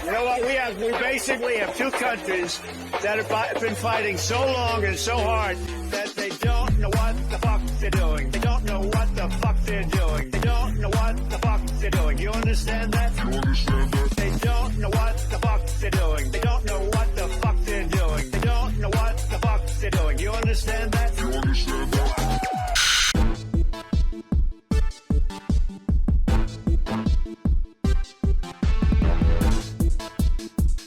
You know what? We basically have two countries that have been fighting so long and so hard that they don't know what the fuck they're doing. They don't know what the fuck they're doing. They don't know what the fuck they're doing. You understand that? You understand that? They don't know what the fuck they're doing. They don't know what the fuck they're doing. They don't know what the fuck they're doing. You understand that? You understand that?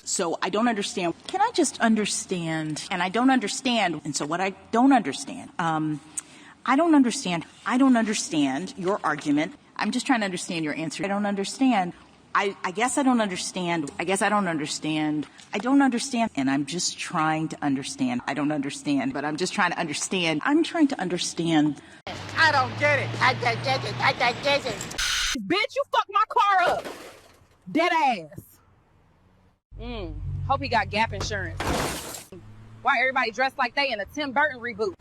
So I don't understand. Can I just understand? And I don't understand. And so what I don't understand, I don't understand your argument. I'm just trying to understand your answer. I don't understand. I guess I don't understand. I guess I don't understand. I don't understand. And I'm just trying to understand. I don't understand, but I'm just trying to understand. I'm trying to understand. I don't get it. I don't get it. I don't get it. Bitch, you fucked my car up. Dead ass. Hope he got Gap insurance. Why everybody dressed like they in a Tim Burton reboot?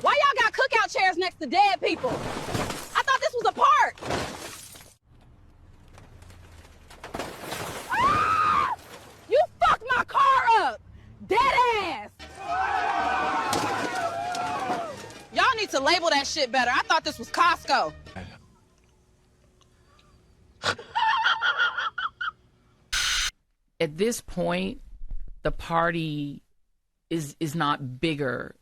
Why y'all got cookout chairs next to dead people? I thought this was a park. Ah! You fucked my car up. Dead ass. Y'all need to label that shit better. I thought this was Costco. At this point, the party is not bigger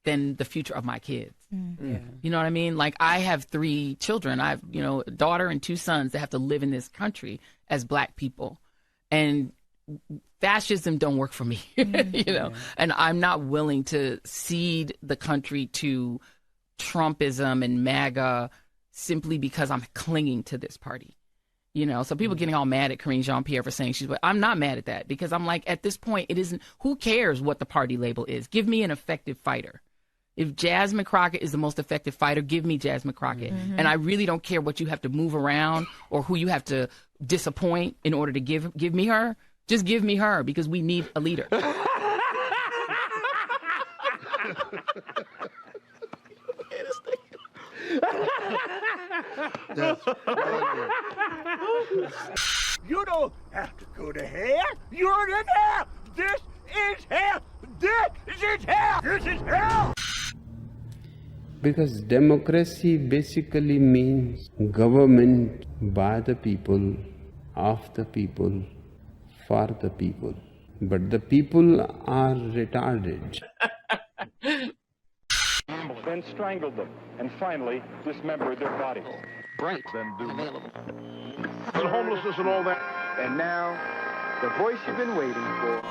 than the future of my kids. Yeah. You know what I mean? Like, I have 3 children. I have, a daughter and 2 sons that have to live in this country as Black people. And fascism don't work for me, and I'm not willing to cede the country to Trumpism and MAGA simply because I'm clinging to this party. So people getting all mad at Karine Jean-Pierre for saying but I'm not mad at that, because I'm like, at this point, it isn't, who cares what the party label is? Give me an effective fighter. If Jasmine Crockett is the most effective fighter, give me Jasmine Crockett. And I really don't care what you have to move around or who you have to disappoint in order to give me her. Just give me her, because we need a leader. You don't have to go to hell. You're in hell. This is hell. This is hell. This is hell. Because democracy basically means government by the people, of the people, for the people. But the people are retarded. Then strangled them, and finally dismembered their bodies. Right. Then do Available. and homelessness and all that. And now, the voice you've been waiting for.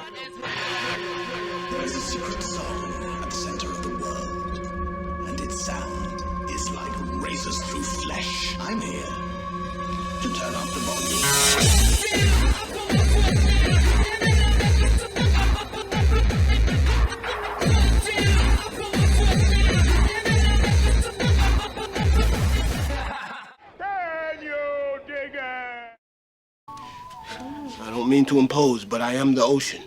There is a secret song at the center of the world, and its sound is like razors through flesh. I'm here to turn up the volume. I don't mean to impose, but I am the ocean.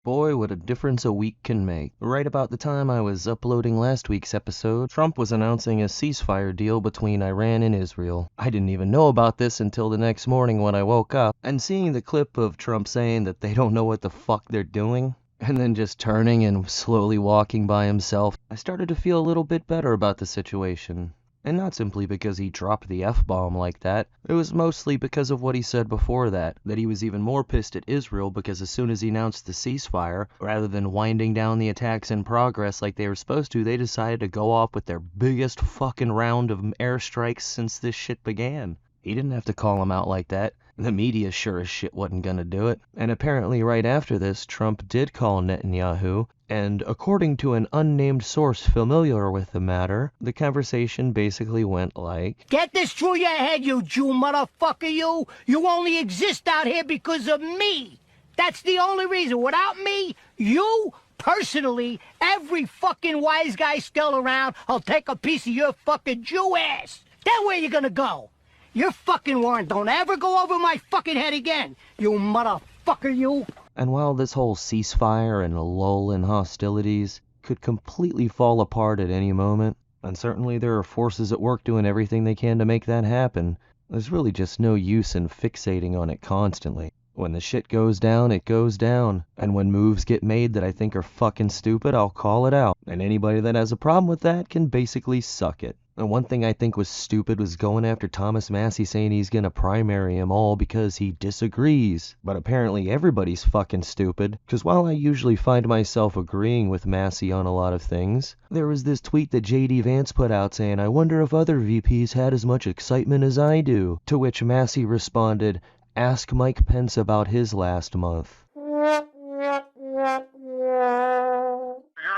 Boy, what a difference a week can make. Right about the time I was uploading last week's episode, Trump was announcing a ceasefire deal between Iran and Israel. I didn't even know about this until the next morning when I woke up, and seeing the clip of Trump saying that they don't know what the fuck they're doing, and then just turning and slowly walking by himself, I started to feel a little bit better about the situation. And not simply because he dropped the F-bomb like that, it was mostly because of what he said before that he was even more pissed at Israel because as soon as he announced the ceasefire, rather than winding down the attacks in progress like they were supposed to, they decided to go off with their biggest fucking round of airstrikes since this shit began. He didn't have to call him out like that. The media sure as shit wasn't gonna do it. And apparently right after this, Trump did call Netanyahu, and according to an unnamed source familiar with the matter, the conversation basically went like, "Get this through your head, you Jew motherfucker, you! You only exist out here because of me! That's the only reason. Without me, you, personally, every fucking wise guy still around, will take a piece of your fucking Jew ass! Then where you gonna go? Your fucking warrant don't ever go over my fucking head again, you motherfucker, you!" And while this whole ceasefire and lull in hostilities could completely fall apart at any moment, And certainly there are forces at work doing everything they can to make that happen. There's really just no use in fixating on it constantly. When the shit goes down, it goes down. And when moves get made that I think are fucking stupid, I'll call it out. And anybody that has a problem with that can basically suck it. And one thing I think was stupid was going after Thomas Massie saying he's gonna primary him all because he disagrees. But apparently everybody's fucking stupid, because while I usually find myself agreeing with Massie on a lot of things, there was this tweet that J.D. Vance put out saying, "I wonder if other VPs had as much excitement as I do." To which Massie responded, "Ask Mike Pence about his last month." You're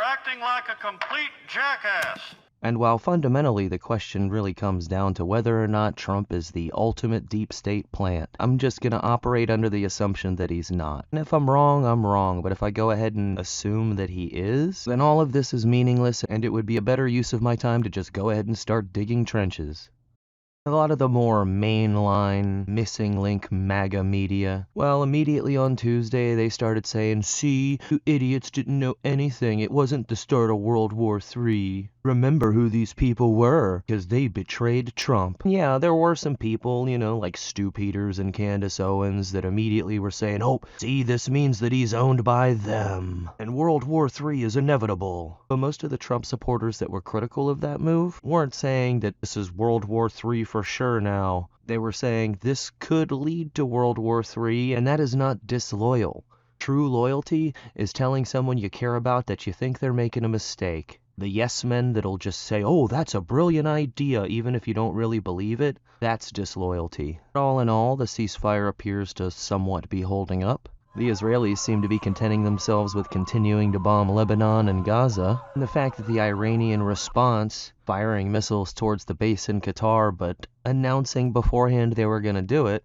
acting like a complete jackass. And while fundamentally the question really comes down to whether or not Trump is the ultimate deep state plant, I'm just gonna operate under the assumption that he's not. And if I'm wrong, I'm wrong, but if I go ahead and assume that he is, then all of this is meaningless and it would be a better use of my time to just go ahead and start digging trenches. A lot of the more mainline, missing link MAGA media, well, immediately on Tuesday they started saying, "See, you idiots didn't know anything. It wasn't the start of World War III. Remember who these people were, because they betrayed Trump." Yeah, there were some people, like Stu Peters and Candace Owens that immediately were saying, "Oh, see, this means that he's owned by them, and World War III is inevitable." But most of the Trump supporters that were critical of that move weren't saying that this is World War III for sure now. They were saying this could lead to World War III, and that is not disloyal. True loyalty is telling someone you care about that you think they're making a mistake. The yes men that'll just say, "Oh, that's a brilliant idea," even if you don't really believe it, that's disloyalty. All in all, the ceasefire appears to somewhat be holding up. The Israelis seem to be contenting themselves with continuing to bomb Lebanon and Gaza, and the fact that the Iranian response, firing missiles towards the base in Qatar but announcing beforehand they were going to do it,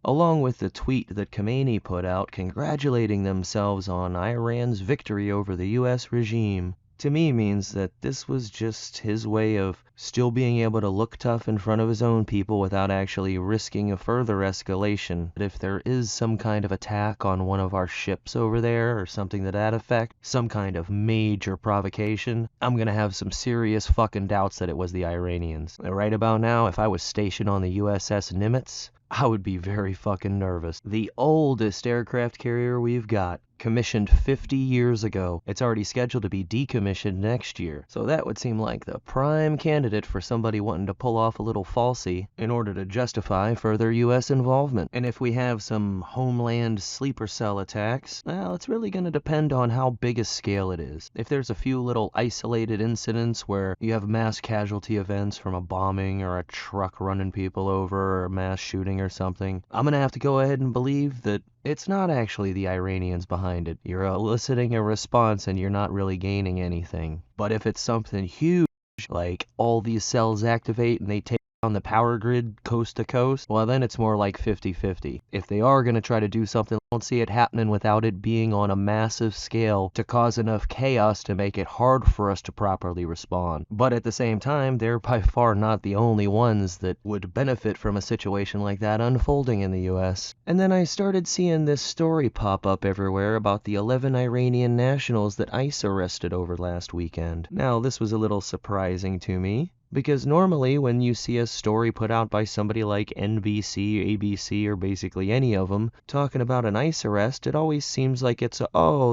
along with the tweet that Khamenei put out congratulating themselves on Iran's victory over the U.S. regime, to me means that this was just his way of still being able to look tough in front of his own people without actually risking a further escalation. But if there is some kind of attack on one of our ships over there or something to that effect, some kind of major provocation, I'm gonna have some serious fucking doubts that it was the Iranians. Right about now, if I was stationed on the USS Nimitz, I would be very fucking nervous. The oldest aircraft carrier we've got, commissioned 50 years ago. It's already scheduled to be decommissioned next year. So that would seem like the prime candidate for somebody wanting to pull off a little falsie in order to justify further U.S. involvement. And if we have some homeland sleeper cell attacks, well, it's really going to depend on how big a scale it is. If there's a few little isolated incidents where you have mass casualty events from a bombing or a truck running people over or a mass shooting or something, I'm going to have to go ahead and believe that it's not actually the Iranians behind it. You're eliciting a response and you're not really gaining anything. But if it's something huge, like all these cells activate and they take on the power grid coast to coast, well then it's more like 50-50. If they are going to try to do something, I don't see it happening without it being on a massive scale to cause enough chaos to make it hard for us to properly respond. But at the same time, they're by far not the only ones that would benefit from a situation like that unfolding in the US. And then I started seeing this story pop up everywhere about the 11 Iranian nationals that ICE arrested over last weekend. Now, this was a little surprising to me, because normally when you see a story put out by somebody like NBC, ABC, or basically any of them talking about an ICE arrest, it always seems like it's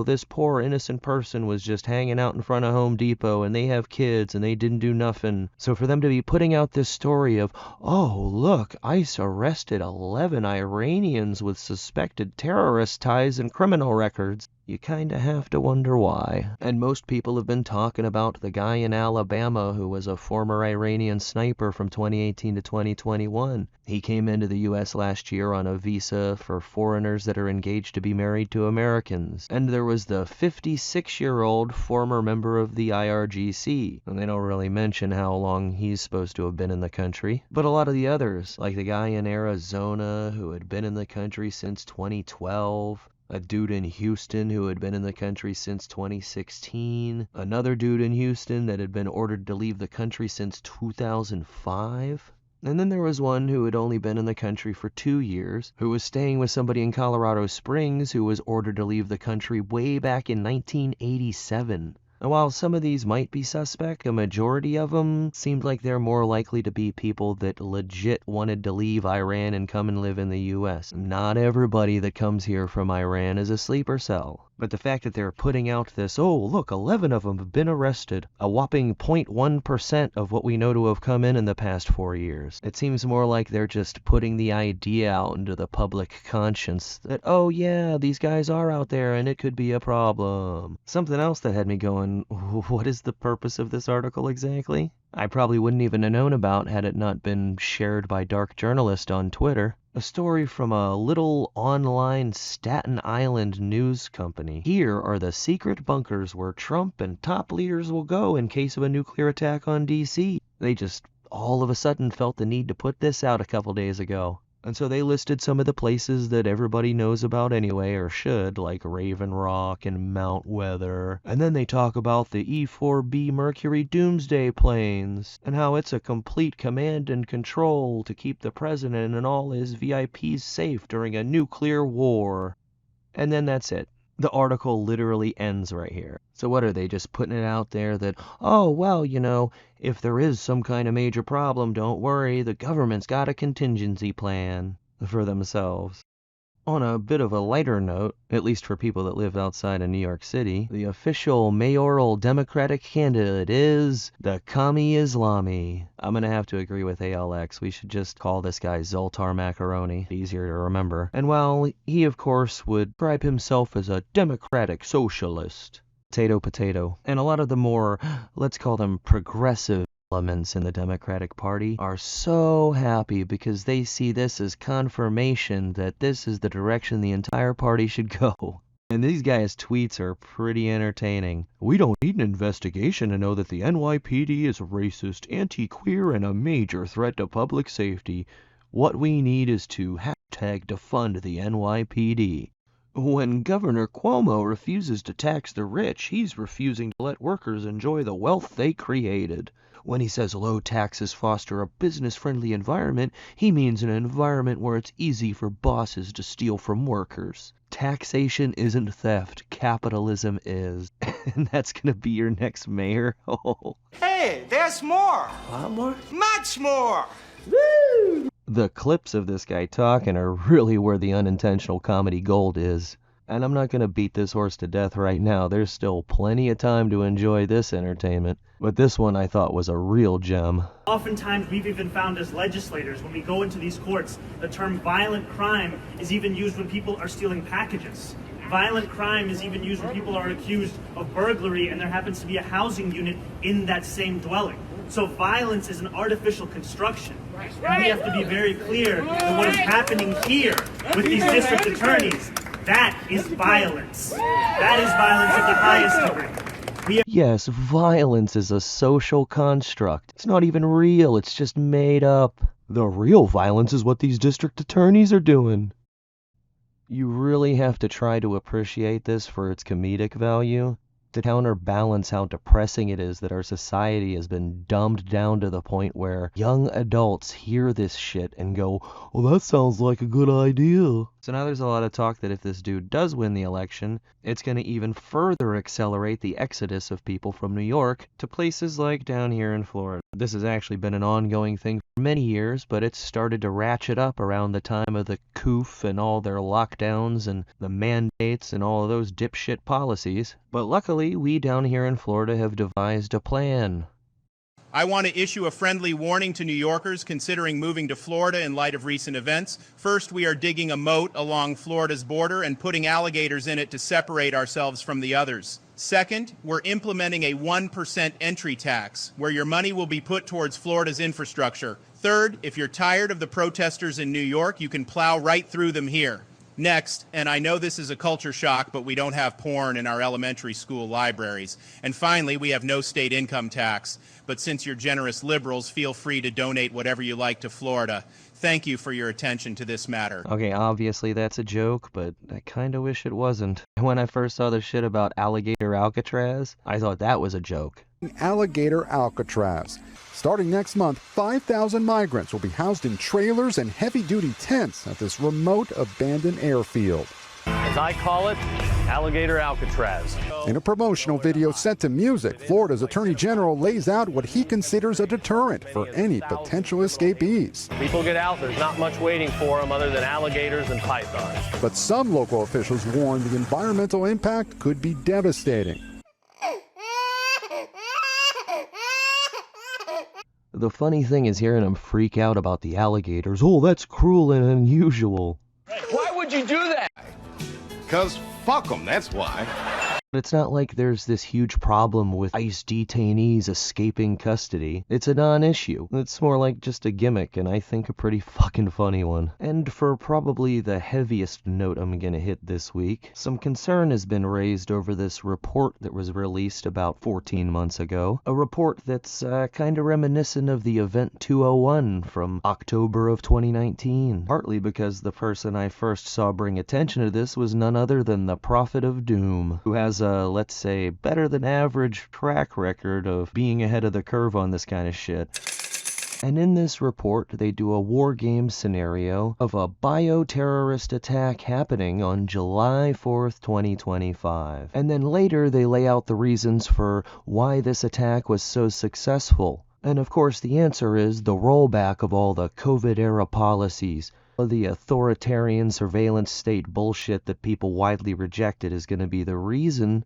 this poor innocent person was just hanging out in front of Home Depot and they have kids and they didn't do nothing. So for them to be putting out this story of, oh look, ICE arrested 11 Iranians with suspected terrorist ties and criminal records, you kinda have to wonder why. And most people have been talking about the guy in Alabama who was a former Iranian sniper from 2018 to 2021. He came into the US last year on a visa for foreigners that are engaged to be married to Americans. And there was the 56-year-old former member of the IRGC. And they don't really mention how long he's supposed to have been in the country. But a lot of the others, like the guy in Arizona who had been in the country since 2012, a dude in Houston who had been in the country since 2016, another dude in Houston that had been ordered to leave the country since 2005, and then there was one who had only been in the country for 2 years, who was staying with somebody in Colorado Springs who was ordered to leave the country way back in 1987. And while some of these might be suspect, a majority of them seemed like they're more likely to be people that legit wanted to leave Iran and come and live in the U.S. Not everybody that comes here from Iran is a sleeper cell. But the fact that they're putting out this, oh, look, 11 of them have been arrested, a whopping 0.1% of what we know to have come in the past 4 years. It seems more like they're just putting the idea out into the public conscience that, oh yeah, these guys are out there and it could be a problem. Something else that had me going, what is the purpose of this article exactly? I probably wouldn't even have known about had it not been shared by Dark Journalist on Twitter. A story from a little online Staten Island news company. Here are the secret bunkers where Trump and top leaders will go in case of a nuclear attack on D.C. They just all of a sudden felt the need to put this out a couple days ago. And so they listed some of the places that everybody knows about anyway, or should, like Raven Rock and Mount Weather. And then they talk about the E-4B Mercury Doomsday planes, and how it's a complete command and control to keep the president and all his VIPs safe during a nuclear war. And then that's it. The article literally ends right here. So what are they, just putting it out there that, oh, well, you know, if there is some kind of major problem, don't worry, the government's got a contingency plan for themselves. On a bit of a lighter note, at least for people that live outside of New York City, the official mayoral Democratic candidate is the Commie Islami. I'm gonna have to agree with ALX. We should just call this guy Zoltar Macaroni. Easier to remember. And while he, of course, would describe himself as a democratic socialist, potato, and a lot of the more, let's call them progressive elements in the Democratic Party are so happy because they see this as confirmation that this is the direction the entire party should go. And these guys' tweets are pretty entertaining. We don't need an investigation to know that the NYPD is racist, anti-queer, and a major threat to public safety. What we need is to defund the NYPD. When Governor Cuomo refuses to tax the rich, he's refusing to let workers enjoy the wealth they created. When he says low taxes foster a business-friendly environment, he means an environment where it's easy for bosses to steal from workers. Taxation isn't theft, capitalism is. And that's gonna be your next mayor? Oh. Hey, there's more. What more? Much more. Woo! The clips of this guy talking are really where the unintentional comedy gold is. And I'm not going to beat this horse to death right now. There's still plenty of time to enjoy this entertainment. But this one I thought was a real gem. Oftentimes we've even found as legislators, when we go into these courts, the term violent crime is even used when people are stealing packages. Violent crime is even used when people are accused of burglary and there happens to be a housing unit in that same dwelling. So violence is an artificial construction. And we have to be very clear that what is happening here with these district attorneys, that is violence. That is violence at the highest degree. Yes, violence is a social construct. It's not even real, it's just made up. The real violence is what these district attorneys are doing. You really have to try to appreciate this for its comedic value, to counterbalance how depressing it is that our society has been dumbed down to the point where young adults hear this shit and go, well, that sounds like a good idea. So now there's a lot of talk that if this dude does win the election, it's going to even further accelerate the exodus of people from New York to places like down here in Florida. This has actually been an ongoing thing for many years, but it's started to ratchet up around the time of the COOF and all their lockdowns and the mandates and all of those dipshit policies. But luckily, we down here in Florida have devised a plan. I want to issue a friendly warning to New Yorkers considering moving to Florida in light of recent events. First, we are digging a moat along Florida's border and putting alligators in it to separate ourselves from the others. Second, we're implementing a 1% entry tax, where your money will be put towards Florida's infrastructure. Third, if you're tired of the protesters in New York, you can plow right through them here. Next, and I know this is a culture shock, but we don't have porn in our elementary school libraries. And finally, we have no state income tax. But since you're generous liberals, feel free to donate whatever you like to Florida. Thank you for your attention to this matter. Okay, obviously that's a joke, but I kinda wish it wasn't. When I first saw the shit about alligator Alcatraz, I thought that was a joke. Alligator Alcatraz. Starting next month, 5,000 migrants will be housed in trailers and heavy-duty tents at this remote, abandoned airfield. As I call it, Alligator Alcatraz. In a promotional video set to music, Florida's Attorney General lays out what he considers a deterrent for any potential escapees. People get out, there's not much waiting for them other than alligators and pythons. But some local officials warn the environmental impact could be devastating. The funny thing is hearing him freak out about the alligators. Oh, that's cruel and unusual. Why would you do that? Because fuck them, that's why. But it's not like there's this huge problem with ICE detainees escaping custody. It's a non-issue. It's more like just a gimmick, and I think a pretty fucking funny one. And for probably the heaviest note I'm gonna hit this week, some concern has been raised over this report that was released about 14 months ago. A report that's kinda reminiscent of the Event 201 from October of 2019. Partly because the person I first saw bring attention to this was none other than the Prophet of Doom, who has let's say, better than average track record of being ahead of the curve on this kind of shit. And in this report, they do a war game scenario of a bioterrorist attack happening on July 4th, 2025. And then later, they lay out the reasons for why this attack was so successful. And of course, the answer is the rollback of all the COVID-era policies. The authoritarian surveillance state bullshit that people widely rejected is going to be the reason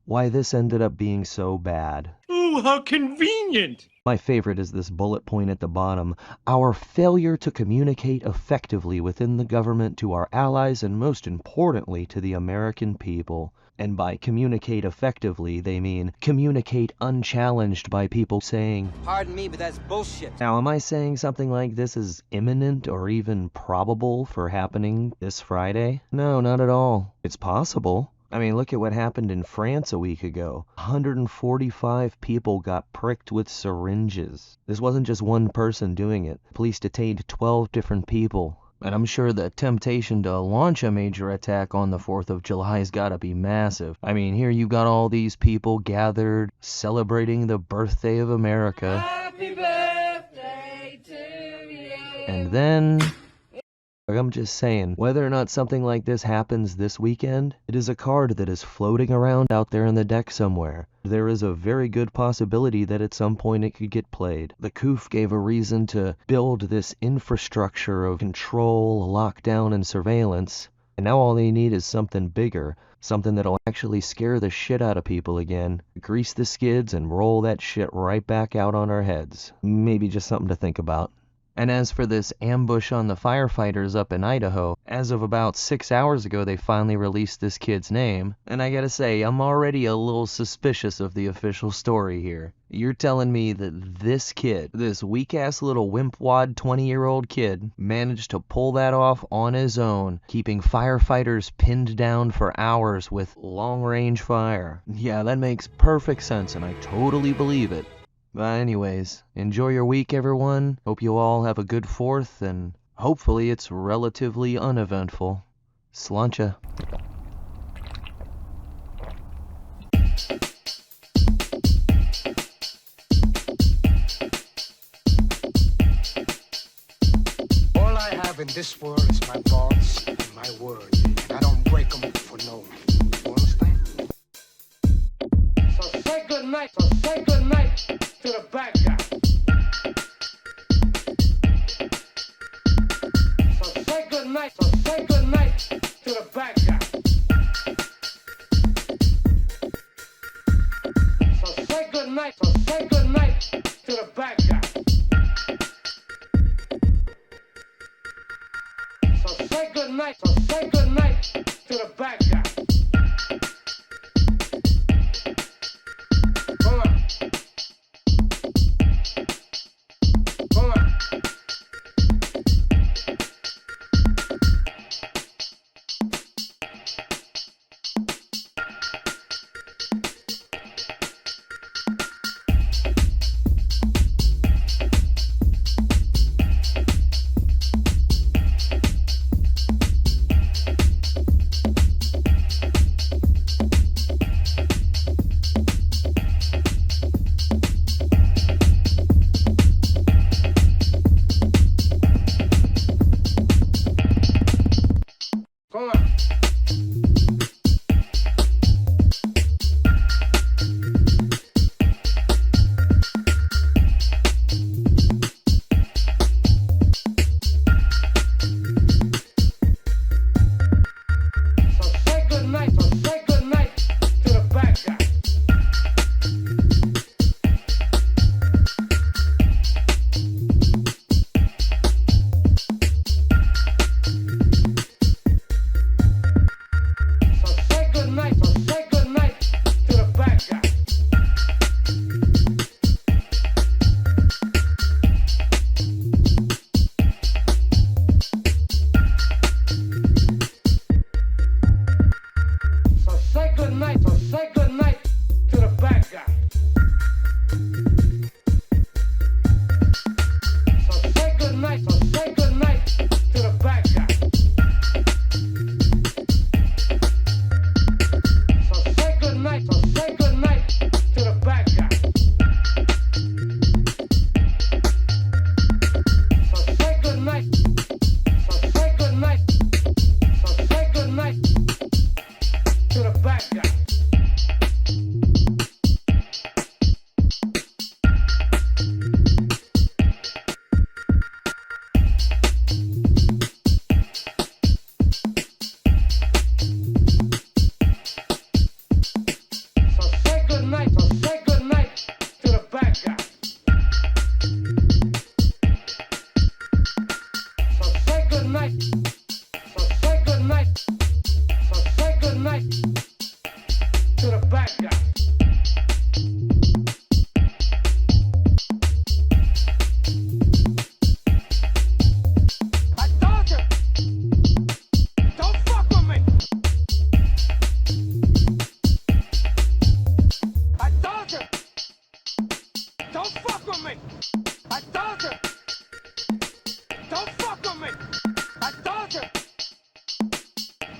why this ended up being so bad. Ooh, how convenient! My favorite is this bullet point at the bottom. Our failure to communicate effectively within the government to our allies and most importantly to the American people. And by communicate effectively, they mean communicate unchallenged by people saying, "Pardon me, but that's bullshit." Now, am I saying something like this is imminent or even probable for happening this Friday? No, not at all. It's possible. I mean, look at what happened in France a week ago. 145 people got pricked with syringes. This wasn't just one person doing it. Police detained 12 different people. And I'm sure the temptation to launch a major attack on the 4th of July has got to be massive. I mean, here you got all these people gathered, celebrating the birthday of America. Happy birthday to you. And then, I'm just saying, whether or not something like this happens this weekend, it is a card that is floating around out there in the deck somewhere. There is a very good possibility that at some point it could get played. The COOF gave a reason to build this infrastructure of control, lockdown, and surveillance, and now all they need is something bigger, something that'll actually scare the shit out of people again, grease the skids, and roll that shit right back out on our heads. Maybe just something to think about. And as for this ambush on the firefighters up in Idaho, as of about 6 hours ago they finally released this kid's name, and I gotta say, I'm already a little suspicious of the official story here. You're telling me that this kid, this weak-ass little wimpwad 20-year-old kid, managed to pull that off on his own, keeping firefighters pinned down for hours with long-range fire. Yeah, that makes perfect sense, and I totally believe it. But anyways, enjoy your week, everyone. Hope you all have a good 4th, and hopefully it's relatively uneventful. Sláinte. All I have in this world is my thoughts and my words, and I don't break them for no one. You understand? So say good night, to the bad guy. So say good night, to the bad guy. So say good night, to the bad guy. So say good night, to the bad guy.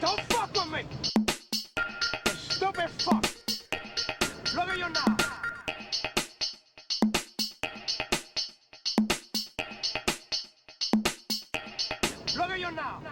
Don't fuck with me! You stupid fuck! Look at you now! Look at you now!